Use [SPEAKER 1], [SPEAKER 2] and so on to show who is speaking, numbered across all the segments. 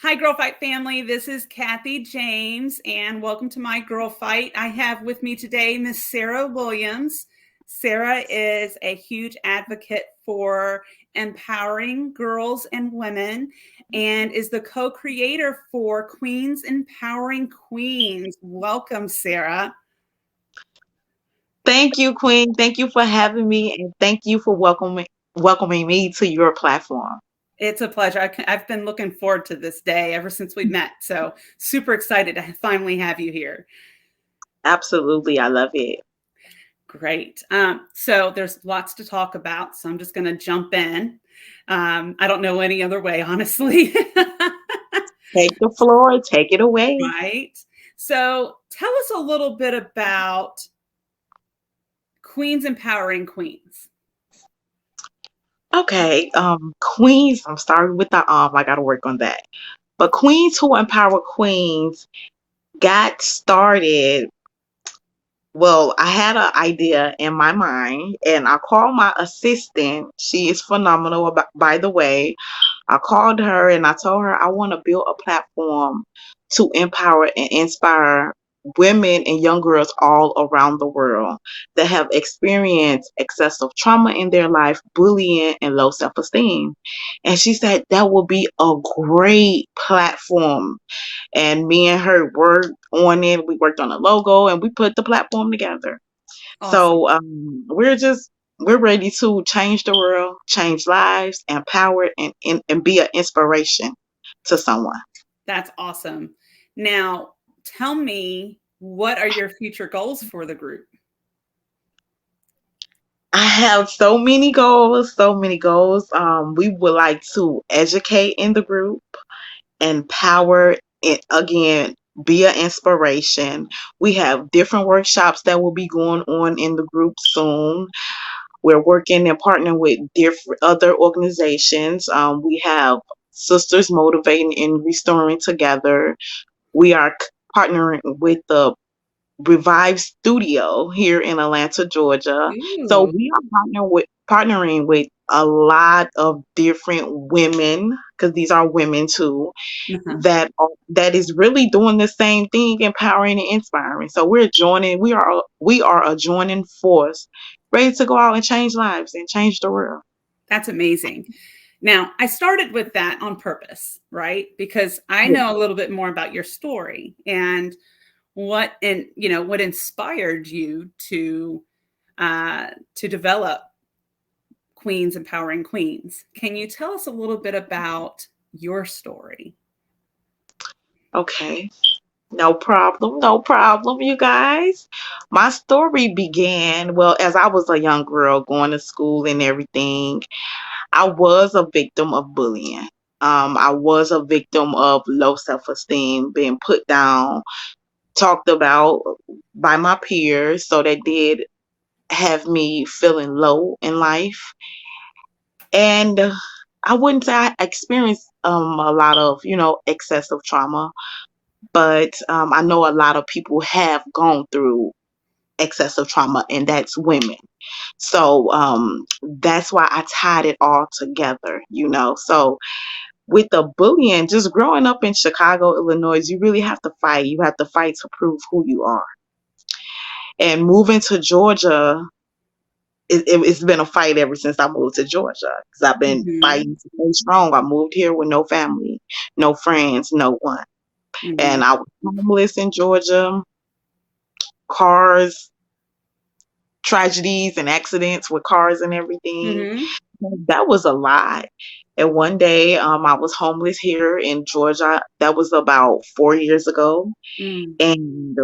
[SPEAKER 1] Hi, Girl Fight family. This is Kathy James, and welcome to my Girl Fight. I have with me today Miss Sara Williams. Sara is a huge advocate for empowering girls and women and is the co creator for Queens Empowering Queens. Welcome, Sara.
[SPEAKER 2] Thank you, Queen. Thank you for having me, and thank you for welcoming me to your platform.
[SPEAKER 1] It's a pleasure. I've been looking forward to this day ever since we met. So, super excited to finally have you here.
[SPEAKER 2] Absolutely, I love it.
[SPEAKER 1] Great. So there's lots to talk about. So I'm just going to jump in. I don't know any other way, honestly.
[SPEAKER 2] Take the floor, take it away.
[SPEAKER 1] Right. So tell us a little bit about Queens Empowering Queens.
[SPEAKER 2] Okay, Queens. I'm sorry with the I got to work on that. But Queens Who Empower Queens got started. Well, I had an idea in my mind, and I called my assistant. She is phenomenal, by the way. I called her and I told her I want to build a platform to empower and inspire women and young girls all around the world that have experienced excessive trauma in their life, bullying, and low self esteem. And she said that would be a great platform. And me and her worked on it. We worked on a logo and we put the platform together.
[SPEAKER 1] Awesome.
[SPEAKER 2] So we're ready to change the world, change lives, empower, and be an inspiration to someone.
[SPEAKER 1] That's awesome. Now, tell me, what are your future goals for the group?
[SPEAKER 2] I have so many goals, so many goals. We would like to educate in the group, empower it again, be an inspiration. We have different workshops that will be going on in the group soon. We're working and partnering with different other organizations. We have Sisters Motivating and Restoring Together. We are partnering with the Revive Studio here in Atlanta, Georgia. So
[SPEAKER 1] Ooh.
[SPEAKER 2] we are partnering with a lot of different women, because these are women too,
[SPEAKER 1] Uh-huh.
[SPEAKER 2] that is really doing the same thing, empowering and inspiring. So we are a joining force, ready to go out and change lives and change the world.
[SPEAKER 1] That's amazing. Now, I started with that on purpose, right? Because I
[SPEAKER 2] Yeah.
[SPEAKER 1] know a little bit more about your story and what inspired you to develop Queens Empowering Queens. Can you tell us a little bit about your story?
[SPEAKER 2] Okay. No problem. No problem, you guys. My story began, well, as I was a young girl going to school and everything. I was a victim of bullying. I was a victim of low self esteem, being put down, talked about by my peers. So that did have me feeling low in life. And I wouldn't say I experienced a lot of, excessive trauma, but I know a lot of people have gone through excessive trauma, and that's women. So that's why I tied it all together. So with the bullying, just growing up in Chicago, Illinois, you really have to fight. You have to fight to prove who you are. And moving to Georgia, it's been a fight ever since I moved to Georgia, because I've been
[SPEAKER 1] Mm-hmm.
[SPEAKER 2] fighting to stay strong. I moved here with no family, no friends, no one.
[SPEAKER 1] Mm-hmm.
[SPEAKER 2] And I was homeless in Georgia, cars, tragedies and accidents with cars and everything.
[SPEAKER 1] Mm-hmm.
[SPEAKER 2] That was a lot. And one day, I was homeless here in Georgia. That was about 4 years ago.
[SPEAKER 1] Mm-hmm.
[SPEAKER 2] And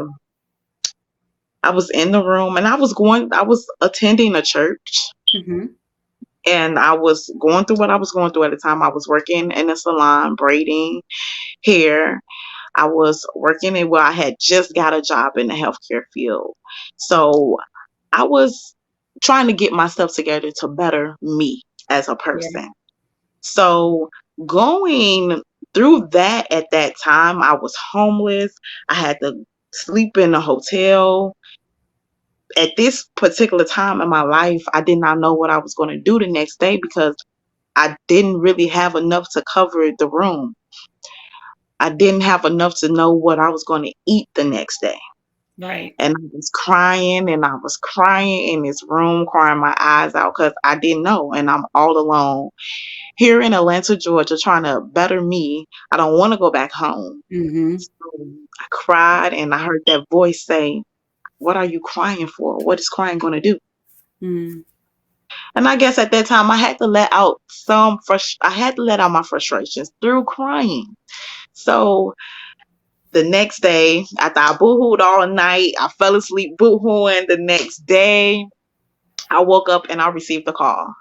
[SPEAKER 2] I was in the room and I was attending a church,
[SPEAKER 1] Mm-hmm.
[SPEAKER 2] and I was going through what I was going through at the time. I was working in a salon, braiding hair. I was working in, well, I had just got a job in the healthcare field. So I was trying to get myself together to better me as a
[SPEAKER 1] Yeah.
[SPEAKER 2] person. So going through that, at that time, I was homeless. I had to sleep in a hotel. At this particular time in my life, I did not know what I was going to do the next day, because I didn't really have enough to cover the room. I didn't have enough to know what I was going to eat the next day.
[SPEAKER 1] Right.
[SPEAKER 2] And I was crying and I was crying in this room, crying my eyes out because I didn't know. And I'm all alone here in Atlanta, Georgia, trying to better me. I don't want to go back home.
[SPEAKER 1] Mm-hmm.
[SPEAKER 2] So I cried and I heard that voice say, "What are you crying for? What is crying going to do?"
[SPEAKER 1] Mm.
[SPEAKER 2] And I guess at that time I had to let out I had to let out my frustrations through crying. So the next day, after I boohooed all night, I fell asleep boohooing. The next day, I woke up and I received a call.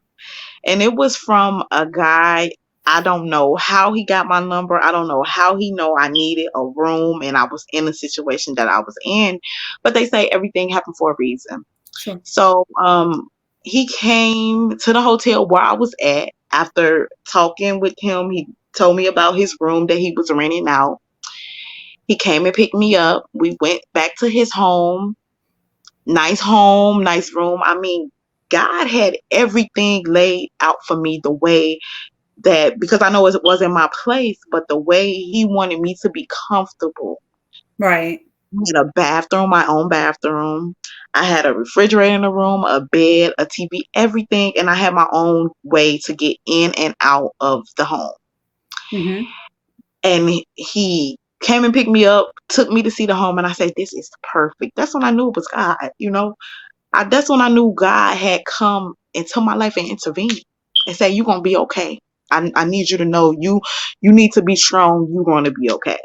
[SPEAKER 2] And it was from a guy. I don't know how he got my number. I don't know how he know I needed a room and I was in the situation that I was in. But they say everything happened for a reason.
[SPEAKER 1] Sure.
[SPEAKER 2] So he came to the hotel where I was at after talking with him. He told me about his room that he was renting out. He came and picked me up. We went back to his home, nice room. I mean, God had everything laid out for me the way that, because I know it wasn't my place, but the way he wanted me to be comfortable.
[SPEAKER 1] Right.
[SPEAKER 2] I had a bathroom, my own bathroom. I had a refrigerator in the room, a bed, a TV, everything. And I had my own way to get in and out of the home.
[SPEAKER 1] Mm-hmm.
[SPEAKER 2] And he came and picked me up, took me to see the home, and I said, "This is perfect." That's when I knew it was God, you know. That's when I knew God had come into my life and intervened and said, "You're gonna be okay. I need you to know you need to be strong. You're gonna be okay."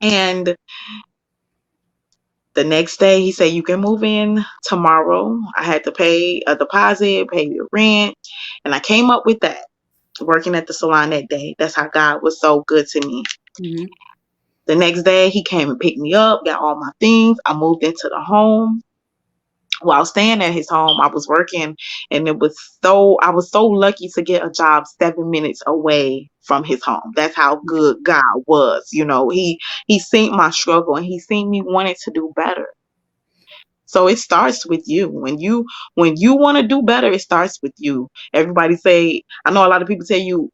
[SPEAKER 2] And the next day he said, "You can move in tomorrow." I had to pay a deposit, pay the rent, and I came up with that working at the salon that day. That's how God was so good to me.
[SPEAKER 1] Mm-hmm.
[SPEAKER 2] The next day, he came and picked me up, got all my things. I moved into the home. While staying at his home, I was working, and I was so lucky to get a job 7 minutes away from his home. That's how good God was. You know, he seen my struggle and he seen me wanting to do better. So it starts with you. When you want to do better, it starts with you. Everybody say, I know a lot of people tell you,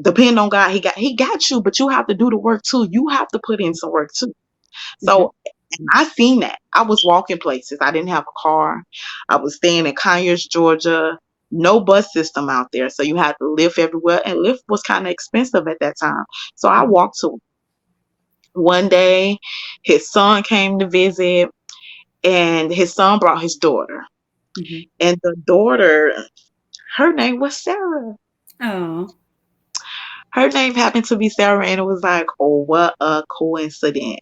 [SPEAKER 2] depend on God. He got you, but you have to do the work too. You have to put in some work too.
[SPEAKER 1] Mm-hmm.
[SPEAKER 2] So and I seen that. I was walking places. I didn't have a car. I was staying in Conyers, Georgia. No bus system out there. So you had to live everywhere. And Lyft was kind of expensive at that time. So I walked to one day. His son came to visit, and his son brought his daughter.
[SPEAKER 1] Mm-hmm.
[SPEAKER 2] And the daughter, her name was Sarah.
[SPEAKER 1] Oh.
[SPEAKER 2] Her name happened to be Sarah, and it was like, oh, what a coincidence.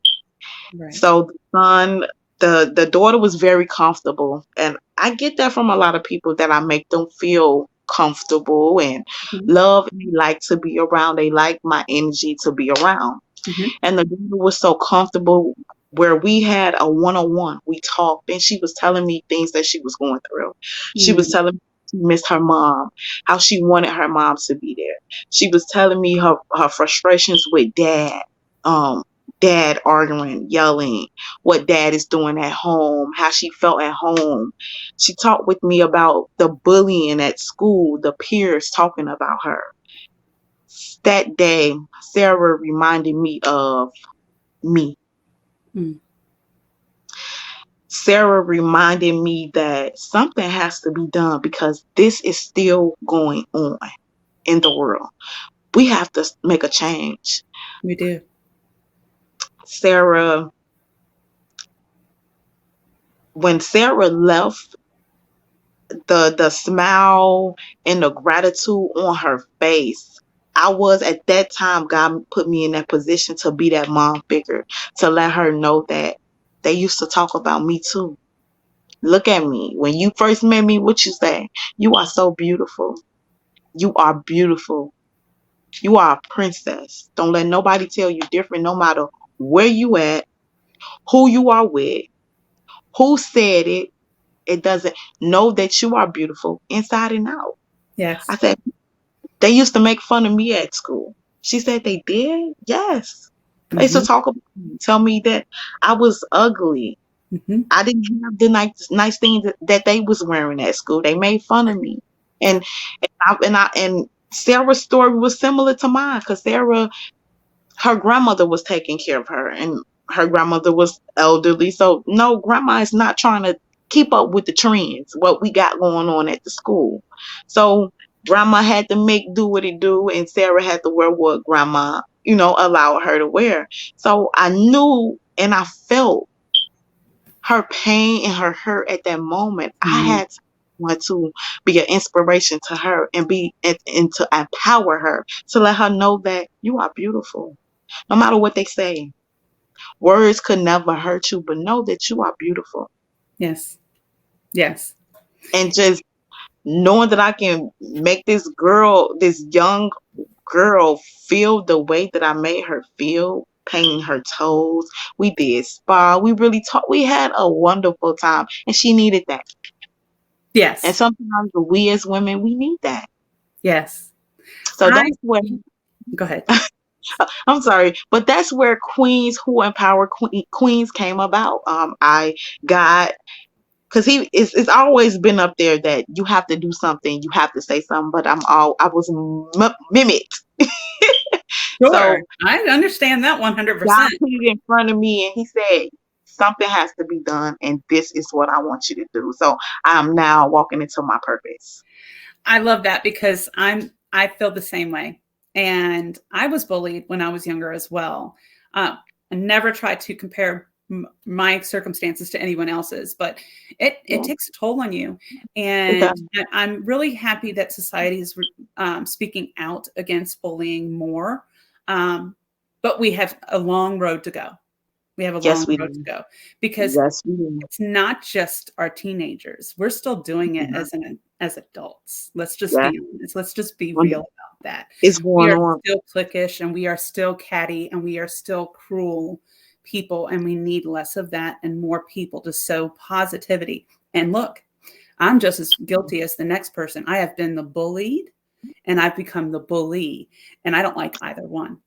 [SPEAKER 1] Right.
[SPEAKER 2] So the daughter was very comfortable, and I get that from a lot of people that I make them feel comfortable and
[SPEAKER 1] Mm-hmm.
[SPEAKER 2] love and they like to be around. They like my energy to be around.
[SPEAKER 1] Mm-hmm.
[SPEAKER 2] And the daughter was so comfortable where we had a one-on-one. We talked and she was telling me things that she was going through. She was
[SPEAKER 1] Mm-hmm.
[SPEAKER 2] telling me she missed her mom, how she wanted her mom to be there. She was telling me her frustrations with dad. Um, dad arguing, yelling, what dad is doing at home, how she felt at home. She talked with me about the bullying at school, the peers talking about her. That day, Sarah reminded me of me.
[SPEAKER 1] Mm.
[SPEAKER 2] Sarah reminded me that something has to be done because this is still going on in the world. We have to make a change.
[SPEAKER 1] We do.
[SPEAKER 2] Sarah, when Sarah left, the smile and the gratitude on her face, I was at that time, God put me in that position to be that mom figure, to let her know that they used to talk about me too. Look at me. When you first met me, what you say? You are so beautiful. You are beautiful. You are a princess. Don't let nobody tell you different, no matter where you at, who you are with, who said it. It doesn't know that you are beautiful inside and out. I
[SPEAKER 1] Yes.
[SPEAKER 2] said, they used to make fun of me at school. She said they did? Yes. They used to
[SPEAKER 1] Mm-hmm.
[SPEAKER 2] talk about me, tell me that I was ugly.
[SPEAKER 1] Mm-hmm.
[SPEAKER 2] I didn't have the nice things that they was wearing at school. They made fun of me. And Sarah's story was similar to mine because Sarah her grandmother was taking care of her, and her grandmother was elderly. So no, grandma is not trying to keep up with the trends, what we got going on at the school. So grandma had to make do what it do, and Sarah had to wear what grandma, allowed her to wear. So I knew and I felt her pain and her hurt at that moment. I
[SPEAKER 1] Mhm.
[SPEAKER 2] had to want to be an inspiration to her and and to empower her, to let her know that you are beautiful, no matter what they say. Words could never hurt you, but know that you are beautiful.
[SPEAKER 1] Yes. Yes.
[SPEAKER 2] And just knowing that I can make this young girl, feel the way that I made her feel, painting her toes. We did spa. We really talked. We had a wonderful time, and she needed that. And
[SPEAKER 1] Yes.
[SPEAKER 2] sometimes we as women, we need that.
[SPEAKER 1] Yes.
[SPEAKER 2] So
[SPEAKER 1] I
[SPEAKER 2] that's where,
[SPEAKER 1] Go ahead.
[SPEAKER 2] I'm sorry, but that's where Queens Who Empower Queens came about. I got, because it's always been up there that you have to do something, you have to say something, but I was mimicked.
[SPEAKER 1] Sure.
[SPEAKER 2] So
[SPEAKER 1] I understand that
[SPEAKER 2] God
[SPEAKER 1] 100%.
[SPEAKER 2] put it in front of me and he said, something has to be done, and this is what I want you to do. So I'm now walking into my purpose.
[SPEAKER 1] I love that because I feel the same way. And I was bullied when I was younger as well. I never tried to compare my circumstances to anyone else's, but it
[SPEAKER 2] Yeah,
[SPEAKER 1] takes a toll on you.
[SPEAKER 2] it
[SPEAKER 1] And
[SPEAKER 2] does.
[SPEAKER 1] I'm really happy that society is speaking out against bullying more. Um, but we have a long road to go. We have a
[SPEAKER 2] Yes,
[SPEAKER 1] long
[SPEAKER 2] we
[SPEAKER 1] road to
[SPEAKER 2] do.
[SPEAKER 1] go because
[SPEAKER 2] Yes, we do.
[SPEAKER 1] it's not just our teenagers. We're still doing it
[SPEAKER 2] Yeah.
[SPEAKER 1] as adults. Let's just
[SPEAKER 2] Yeah.
[SPEAKER 1] be honest. Let's just be real about that.
[SPEAKER 2] It's
[SPEAKER 1] We
[SPEAKER 2] going
[SPEAKER 1] are
[SPEAKER 2] on.
[SPEAKER 1] still cliquish and we are still catty and we are still cruel people and we need less of that and more people to sow positivity. And look, I'm just as guilty as the next person. I have been the bullied and I've become the bully and I don't like either one.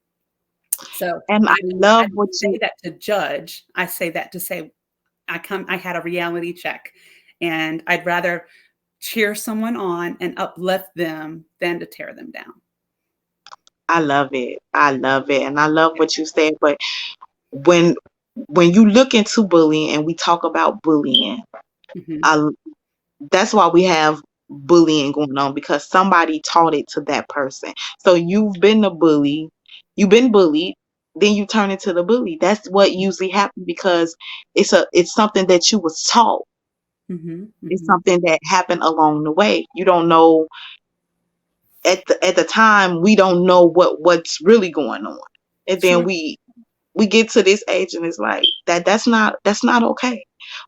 [SPEAKER 1] So
[SPEAKER 2] And I
[SPEAKER 1] I
[SPEAKER 2] love what
[SPEAKER 1] don't say
[SPEAKER 2] you
[SPEAKER 1] that to judge. I say that to say I had a reality check and I'd rather cheer someone on and uplift them than to tear them down.
[SPEAKER 2] I love it. I love it. And I love what you said. But when when you look into bullying and we talk about bullying,
[SPEAKER 1] Mhm,
[SPEAKER 2] I that's why we have bullying going on, because somebody taught it to that person. So you've been bullied, then you turn into the bully. That's what usually happens, because it's something that you was taught.
[SPEAKER 1] mhm,
[SPEAKER 2] It's
[SPEAKER 1] mhm.
[SPEAKER 2] something that happened along the way. You don't know at the time, we don't know what's really going on. And then
[SPEAKER 1] Sure.
[SPEAKER 2] we get to this age and it's like that's not okay.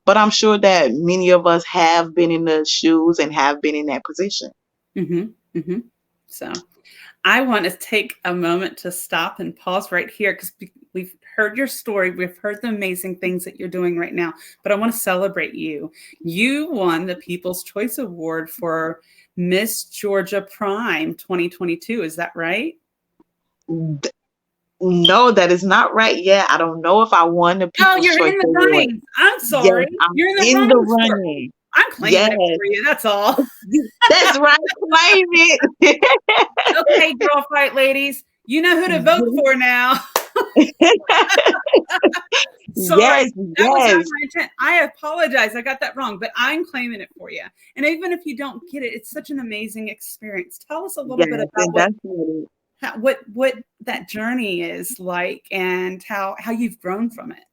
[SPEAKER 2] But I'm sure that many of us have been in the shoes and have been in that position.
[SPEAKER 1] Mhm, mhm. So, I want to take a moment to stop and pause right here because we've heard your story. We've heard the amazing things that you're doing right now, but I want to celebrate you. You won the People's Choice Award for Miss Georgia Prime 2022. Is that right?
[SPEAKER 2] D- No, that is not right yet. I don't know if I won the
[SPEAKER 1] Oh,
[SPEAKER 2] People's
[SPEAKER 1] you're
[SPEAKER 2] Choice
[SPEAKER 1] in the
[SPEAKER 2] Award.
[SPEAKER 1] running. I'm
[SPEAKER 2] Yes,
[SPEAKER 1] sorry.
[SPEAKER 2] I'm
[SPEAKER 1] You're in the
[SPEAKER 2] in the
[SPEAKER 1] running for it.
[SPEAKER 2] running.
[SPEAKER 1] I'm
[SPEAKER 2] Yes,
[SPEAKER 1] claiming it for you. That's all.
[SPEAKER 2] that's right. Claim it.
[SPEAKER 1] Okay, girl fight ladies. You know who to vote for now. Sorry.
[SPEAKER 2] Yes,
[SPEAKER 1] That was not
[SPEAKER 2] yes,
[SPEAKER 1] my intent. I apologize. I got that wrong, but I'm claiming it for you. And even if you don't get it, it's such an amazing experience. Tell us a little bit
[SPEAKER 2] yes,
[SPEAKER 1] about
[SPEAKER 2] and that's what
[SPEAKER 1] what that journey is like and how you've grown from it.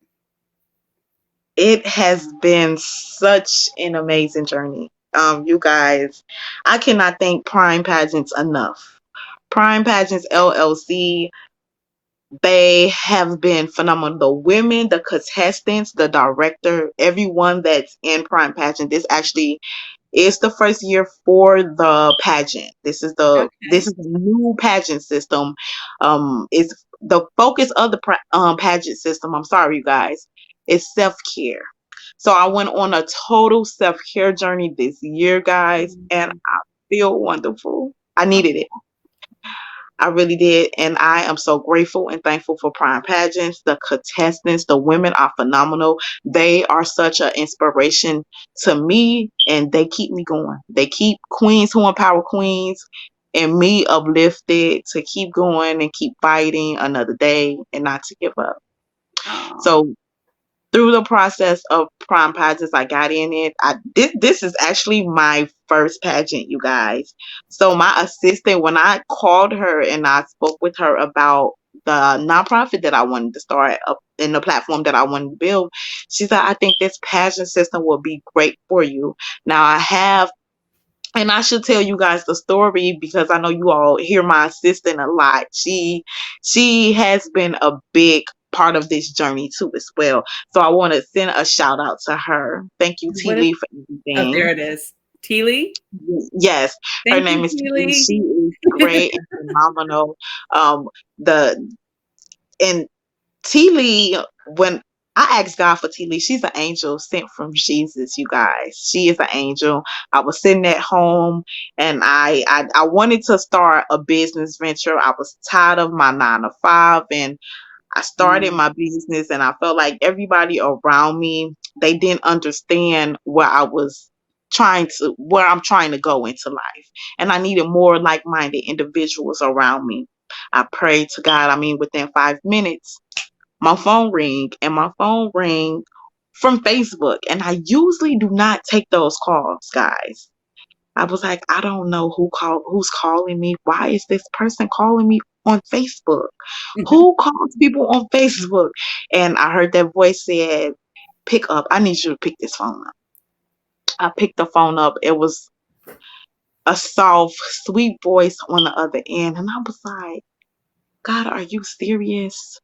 [SPEAKER 2] it has been such an amazing journey. You guys, I cannot thank Prime Pageants enough. Prime Pageants LLC, they have been phenomenal. The women, the contestants, the director, everyone that's in Prime Pageant. This actually is the first year for the pageant. This
[SPEAKER 1] Okay.
[SPEAKER 2] is a new pageant system. Is the focus of the pageant system. I'm sorry, you guys. Is self care. So I went on a total self care journey this year, guys, and
[SPEAKER 1] Mhm.
[SPEAKER 2] I feel wonderful. I
[SPEAKER 1] Oh,
[SPEAKER 2] needed it. I really did. And I am so grateful and thankful for Prime Pageants. The contestants, the women are phenomenal. They are such an inspiration to me and they keep me going. They keep Queens Who Empower Queens and me uplifted to keep going and keep fighting another day and not to give up.
[SPEAKER 1] Oh,
[SPEAKER 2] So through the process of prom pageants, I got in it. This is actually my first pageant, you guys. So my assistant, when I called her and I spoke with her about the nonprofit that I wanted to start up in the platform that I wanted to build, she said, I think this pageant system will be great for you. Now I have, and I should tell you guys the story because I know you all hear my assistant a lot. She has been a big part of this journey too as well. So I want to send a shout out to her. Thank you, T
[SPEAKER 1] what is?
[SPEAKER 2] Lee, for
[SPEAKER 1] Oh, there
[SPEAKER 2] everything.
[SPEAKER 1] it is. Teely.
[SPEAKER 2] Yes, her
[SPEAKER 1] Thank
[SPEAKER 2] name
[SPEAKER 1] you,
[SPEAKER 2] is T Lee.
[SPEAKER 1] Teely.
[SPEAKER 2] She is great and phenomenal. The and T Lee, when I asked God for T Lee, she's an angel sent from Jesus, you guys. She is an angel. I was sitting at home and I wanted to start a business venture. I was tired of my 9 to 5 and I started
[SPEAKER 1] Mm,
[SPEAKER 2] my business and I felt like everybody around me, they didn't understand where I'm trying to go into life. And I needed more like-minded individuals around me. I prayed to God. I mean, within 5 minutes, my phone ring and my phone ring from Facebook. And I usually do not take those calls, guys. I was like, I don't know who's calling me. Why is this person calling me on Facebook? Who calls people on Facebook? And I heard that voice said, pick up. I need you to pick this phone up. I picked the phone up. It was a soft, sweet voice on the other end. And I was like, God, are you serious?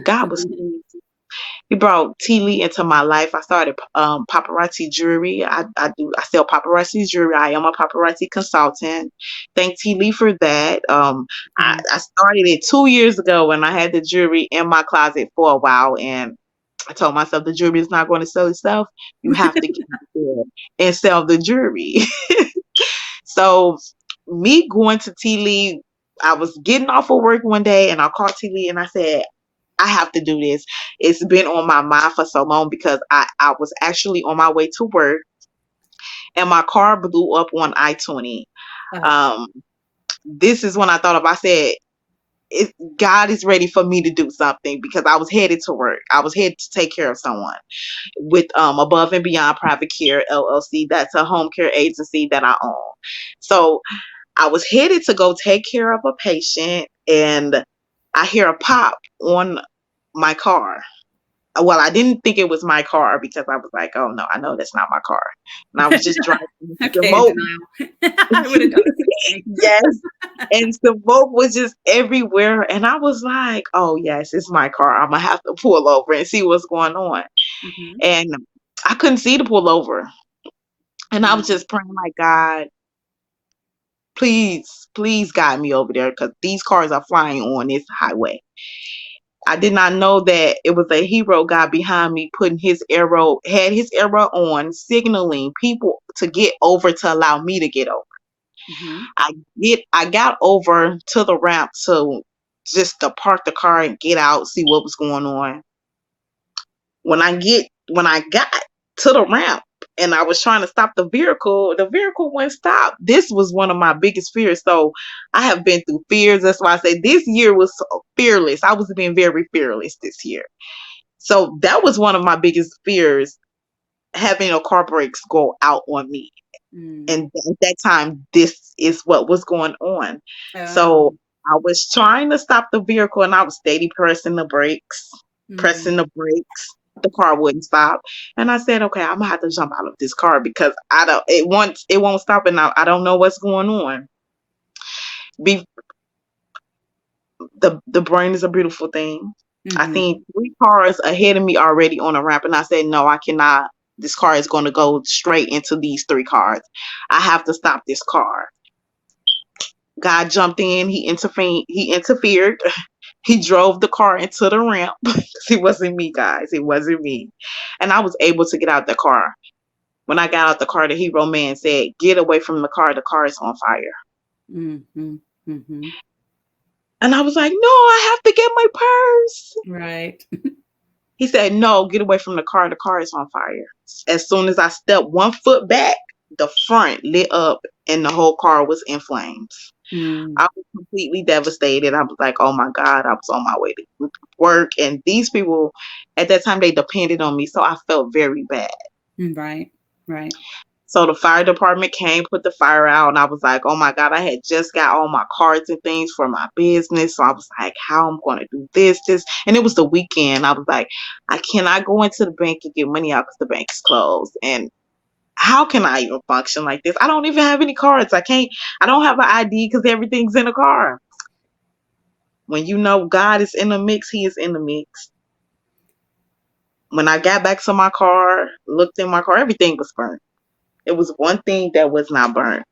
[SPEAKER 2] God was serious. He brought T Lee into my life. I started paparazzi jewelry. I sell paparazzi jewelry. I am a paparazzi consultant. Thank T Lee for that.
[SPEAKER 1] mhm.
[SPEAKER 2] I started it 2 years ago when I had the jewelry in my closet for a while, and I told myself the jewelry is not going to sell itself. You have to get out there and sell the jewelry. So me going to T Lee, I was getting off of work one day, and I called T Lee and I said, I have to do this. It's been on my mind for so long because I was actually on my way to work and my car blew up on I-20.
[SPEAKER 1] Oh,
[SPEAKER 2] Um, this is when I thought of, I said, God is ready for me to do something because I was headed to work. I was headed to take care of someone with Above and Beyond Private Care LLC. That's a home care agency that I own. So I was headed to go take care of a patient and I hear a pop on my car. Well, I didn't think it was my car because I was like, oh no, I know that's not my car. And I was just driving.
[SPEAKER 1] okay,
[SPEAKER 2] Smoke,
[SPEAKER 1] denial. I would have done the same
[SPEAKER 2] yes. And smoke was just everywhere. And I was like, oh yes, it's my car. I'm gonna have to pull over and see what's going on.
[SPEAKER 1] thing. Hmm.
[SPEAKER 2] And I couldn't see to pull over. And I was
[SPEAKER 1] Mm,
[SPEAKER 2] just praying like, God, please, please guide me over there because these cars are flying on this highway. I did not know that it was a hero guy behind me putting had his arrow on, signaling people to get over to allow me to get over.
[SPEAKER 1] mhm,
[SPEAKER 2] I got over to the ramp to just to park the car and get out, see what was going on. When I got to the ramp and I was trying to stop the vehicle wouldn't stop. This was one of my biggest fears. So I have been through fears. That's why I say this year was so fearless. I was being very fearless this year. So that was one of my biggest fears, having a car brakes go out on me.
[SPEAKER 1] mm.
[SPEAKER 2] And at that time, this is what was going on. So
[SPEAKER 1] Oh,
[SPEAKER 2] I was trying to stop the vehicle and I was steady
[SPEAKER 1] mm,
[SPEAKER 2] pressing the brakes. The car wouldn't stop. And I said, okay, I'm gonna have to jump out of this car because it won't stop and I don't know what's going on. Be the brain is a beautiful thing. I
[SPEAKER 1] mhm,
[SPEAKER 2] think 3 cars ahead of me already on a ramp, and I said, no, I cannot. This car is going to go straight into these 3 cars. I have to stop this car. God jumped in. He intervened. He interfered. He drove the car into the ramp. It wasn't me, guys. It wasn't me. And I was able to get out the car. When I got out the car, the hero man said, get away from the car. The car is on fire.
[SPEAKER 1] mhm, mhm.
[SPEAKER 2] And I was like, no, I have to get my purse.
[SPEAKER 1] Right.
[SPEAKER 2] He said, no, get away from the car. The car is on fire. As soon as I stepped 1 foot back, the front lit up and the whole car was in flames.
[SPEAKER 1] Mm,
[SPEAKER 2] I was completely devastated. I was like, oh my God, I was on my way to work. And these people at that time, they depended on me. So I felt very bad.
[SPEAKER 1] right, right.
[SPEAKER 2] So the fire department came, put the fire out, and I was like, oh my God, I had just got all my cards and things for my business. So I was like, how I'm going to do this. And it was the weekend. I was like, I cannot go into the bank and get money out because the bank is closed. And how can I even function like this? I don't even have any cards. I don't have an ID because everything's in a car. When you know God is in the mix, He is in the mix. When I got back to my car, looked in my car, everything was burnt. It was one thing that was not burnt,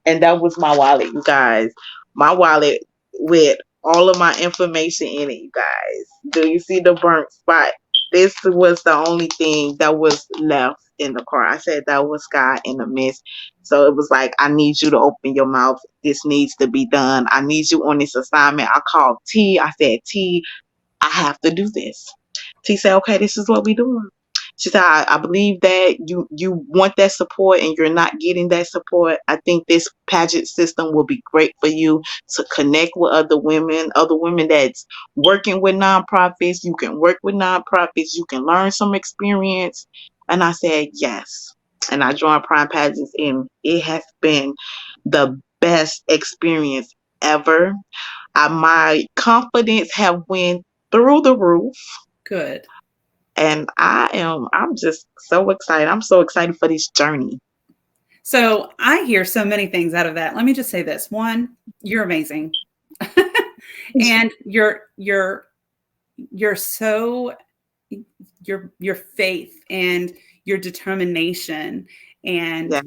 [SPEAKER 2] and that was my wallet, you guys. My wallet with all of my information in it, you guys. Do you see the burnt spot? This was the only thing that was left in the car. I said that was God in the midst. So it was like, I need you to open your mouth. This needs to be done. I need you on this assignment. I called T. I said, T, I have to do this. She said, okay, this is what we doing. She said, I believe that you want that support and you're not getting that support. I think this pageant system will be great for you to connect with other women that's working with nonprofits. You can work with nonprofits. You can learn some experience. And I said, yes. And I joined Prime Pageants and it has been the best experience ever. My confidence have went through the roof,
[SPEAKER 1] Good.
[SPEAKER 2] and I'm just so excited. I'm so excited for this journey.
[SPEAKER 1] So I hear so many things out of that. Let me just say this. One, you're amazing. And you're so your faith and your determination and
[SPEAKER 2] Yeah,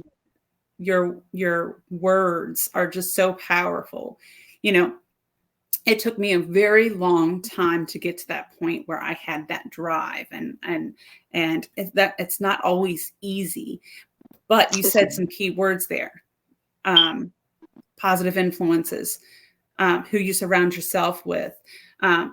[SPEAKER 1] your words are just so powerful. You know, it took me a very long time to get to that point where I had that drive and it's not always easy. But you
[SPEAKER 2] it's
[SPEAKER 1] said some key words there. Um, Positive influences, who you surround yourself with,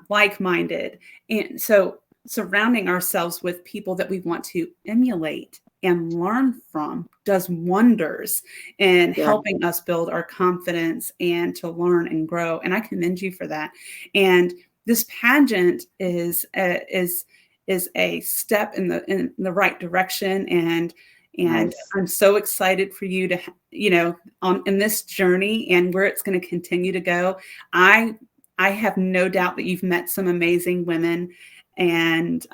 [SPEAKER 1] like-minded. And so surrounding ourselves with people that we want to emulate and learn from does wonders in
[SPEAKER 2] yeah,
[SPEAKER 1] helping us build our confidence and to learn and grow. And I commend you for that. And this pageant is a step in the right direction. And
[SPEAKER 2] yes,
[SPEAKER 1] I'm so excited for you to, on in this journey and where it's going to continue to go. I have no doubt that you've met some amazing women, and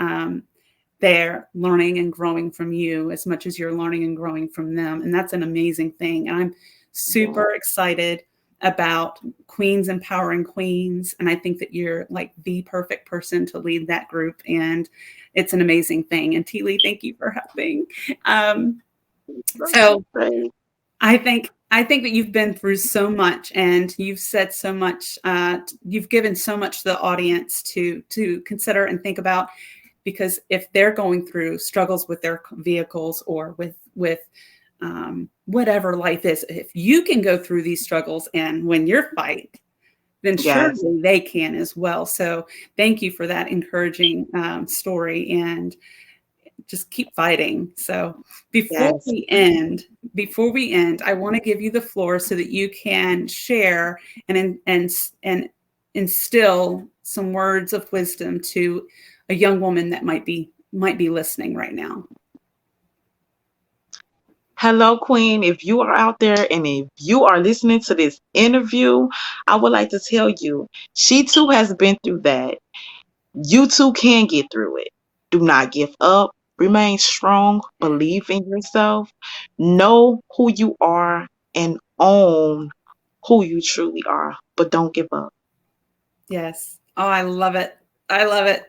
[SPEAKER 1] they're learning and growing from you as much as you're learning and growing from them, and that's an amazing thing. And I'm
[SPEAKER 2] yeah,
[SPEAKER 1] super excited about Queens Empowering Queens, and I think that you're like the perfect person to lead that group, and it's an amazing thing. And T. Lee, thank you for helping. Um, so
[SPEAKER 2] right.
[SPEAKER 1] I think that you've been through so much, and you've said so much. You've given so much to the audience to consider and think about, because if they're going through struggles with their vehicles or with whatever life is, if you can go through these struggles and win your fight, then
[SPEAKER 2] Yes,
[SPEAKER 1] surely they can as well. So thank you for that encouraging story, and just keep fighting. So
[SPEAKER 2] yes.
[SPEAKER 1] before we end, I want to give you the floor so that you can share and instill some words of wisdom to a young woman that might be listening right now.
[SPEAKER 2] Hello, Queen. If you are out there and if you are listening to this interview, I would like to tell you, she too has been through that. You too can get through it. Do not give up. Remain strong. Believe in yourself. Know who you are and own who you truly are. But don't give up.
[SPEAKER 1] Yes. Oh, I love it. I love it.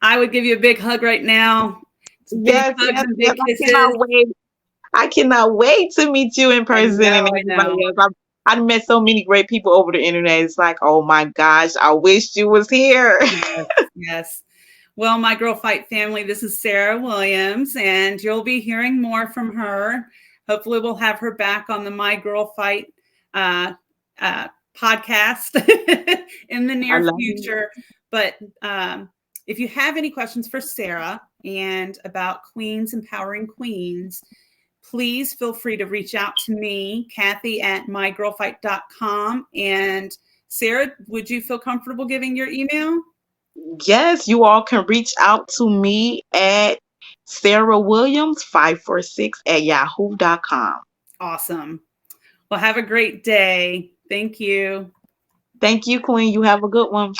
[SPEAKER 1] I would give you a big hug right now. Big
[SPEAKER 2] Yes,
[SPEAKER 1] hugs
[SPEAKER 2] yes,
[SPEAKER 1] and
[SPEAKER 2] yes.
[SPEAKER 1] big
[SPEAKER 2] I
[SPEAKER 1] kisses.
[SPEAKER 2] cannot wait. I cannot wait to meet you in
[SPEAKER 1] I
[SPEAKER 2] person and
[SPEAKER 1] know, I
[SPEAKER 2] everybody
[SPEAKER 1] know.
[SPEAKER 2] else. I've met so many great people over the internet. It's like, oh my gosh, I wish you was here.
[SPEAKER 1] Yes, yes. Well, my Girl Fight family, this is Sara Williams, and you'll be hearing more from her. Hopefully, we'll have her back on the My Girl Fight uh, uh, podcast in the
[SPEAKER 2] I
[SPEAKER 1] near
[SPEAKER 2] love you.
[SPEAKER 1] future. But if you have any questions for Sara and about Queens Empowering Queens, please feel free to reach out to me, Kathy at mygirlfight.com. And Sara, would you feel comfortable giving your email?
[SPEAKER 2] Yes, you all can reach out to me at Sara Williams 546 at yahoo.com.
[SPEAKER 1] Awesome. Well, have a great day. Thank you.
[SPEAKER 2] Thank you, Queen. You have a good one.